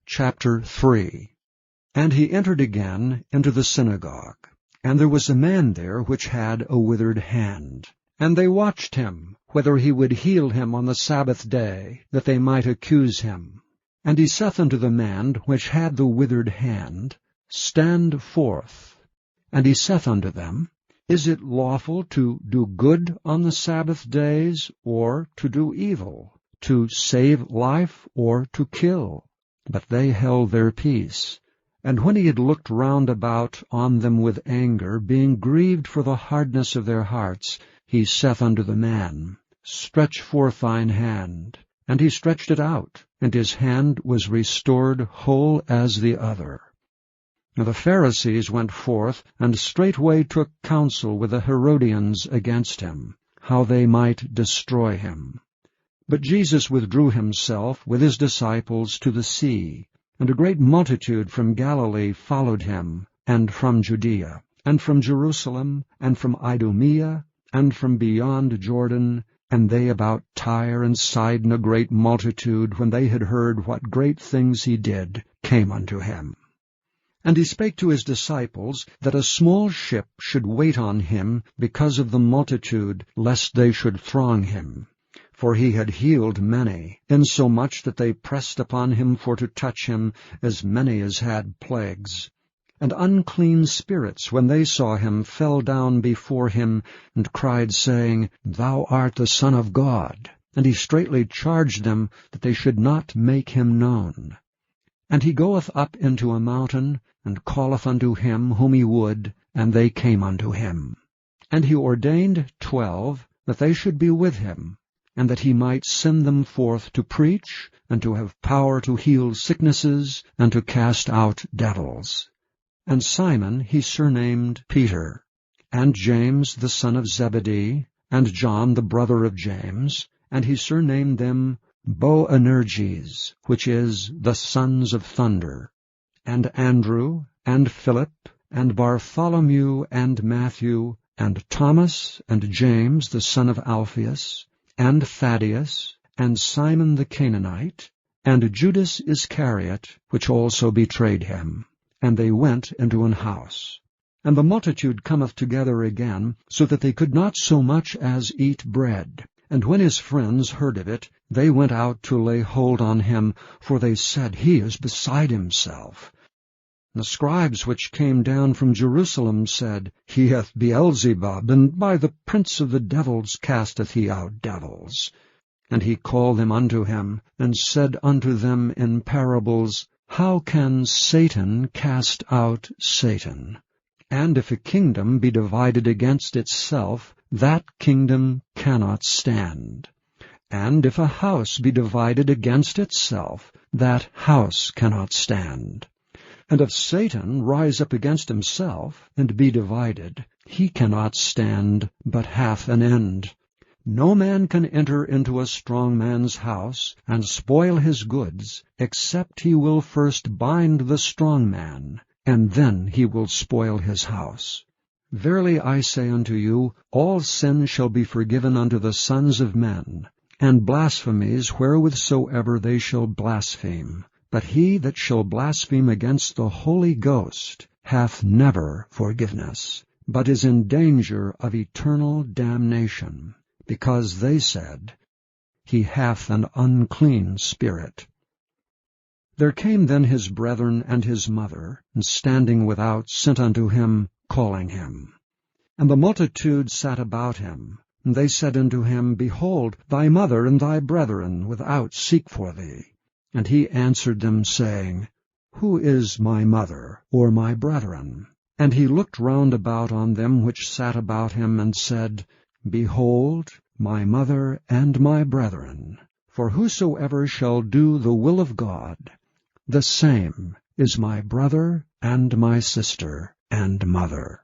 Chapter 3. And he entered again into the synagogue, and there was a man there which had a withered hand. And they watched him, whether he would heal him on the Sabbath day, that they might accuse him. And he saith unto the man which had the withered hand, Stand forth. And he saith unto them, Is it lawful to do good on the Sabbath days, or to do evil, to save life, or to kill? But they held their peace. And when he had looked round about on them with anger, being grieved for the hardness of their hearts, he saith unto the man, Stretch forth thine hand. And he stretched it out, and his hand was restored whole as the other. Now the Pharisees went forth, and straightway took counsel with the Herodians against him, how they might destroy him. But Jesus withdrew himself with his disciples to the sea, and a great multitude from Galilee followed him, and from Judea, and from Jerusalem, and from Idumea, and from beyond Jordan, and they about Tyre and Sidon, a great multitude, when they had heard what great things he did, came unto him. And he spake to his disciples that a small ship should wait on him because of the multitude, lest they should throng him. For he had healed many, insomuch that they pressed upon him for to touch him, as many as had plagues. And unclean spirits, when they saw him, fell down before him, and cried, saying, Thou art the Son of God. And he straitly charged them that they should not make him known. And he goeth up into a mountain, and calleth unto him whom he would, and they came unto him. And he ordained 12, that they should be with him, and that he might send them forth to preach, and to have power to heal sicknesses, and to cast out devils. And Simon he surnamed Peter, and James the son of Zebedee, and John the brother of James, and he surnamed them Boanerges, which is the sons of thunder, and Andrew, and Philip, and Bartholomew, and Matthew, and Thomas, and James the son of Alphaeus, and Thaddeus, and Simon the Canaanite, and Judas Iscariot, which also betrayed him. And they went into an house. And the multitude cometh together again, so that they could not so much as eat bread. And when his friends heard of it, they went out to lay hold on him, for they said, He is beside himself. And the scribes which came down from Jerusalem said, He hath Beelzebub, and by the prince of the devils casteth he out devils. And he called them unto him, and said unto them in parables, How can Satan cast out Satan? And if a kingdom be divided against itself, that kingdom cannot stand. And if a house be divided against itself, that house cannot stand. And if Satan rise up against himself, and be divided, he cannot stand, but hath an end. No man can enter into a strong man's house, and spoil his goods, except he will first bind the strong man, and then he will spoil his house. Verily I say unto you, all sin shall be forgiven unto the sons of men, and blasphemies wherewithsoever they shall blaspheme. But he that shall blaspheme against the Holy Ghost hath never forgiveness, but is in danger of eternal damnation, because they said, He hath an unclean spirit. There came then his brethren and his mother, and standing without sent unto him, calling him. And the multitude sat about him, and they said unto him, Behold, thy mother and thy brethren without seek for thee. And he answered them, saying, Who is my mother, or my brethren? And he looked round about on them which sat about him, and said, Behold, my mother and my brethren. For whosoever shall do the will of God, the same is my brother and my sister and mother.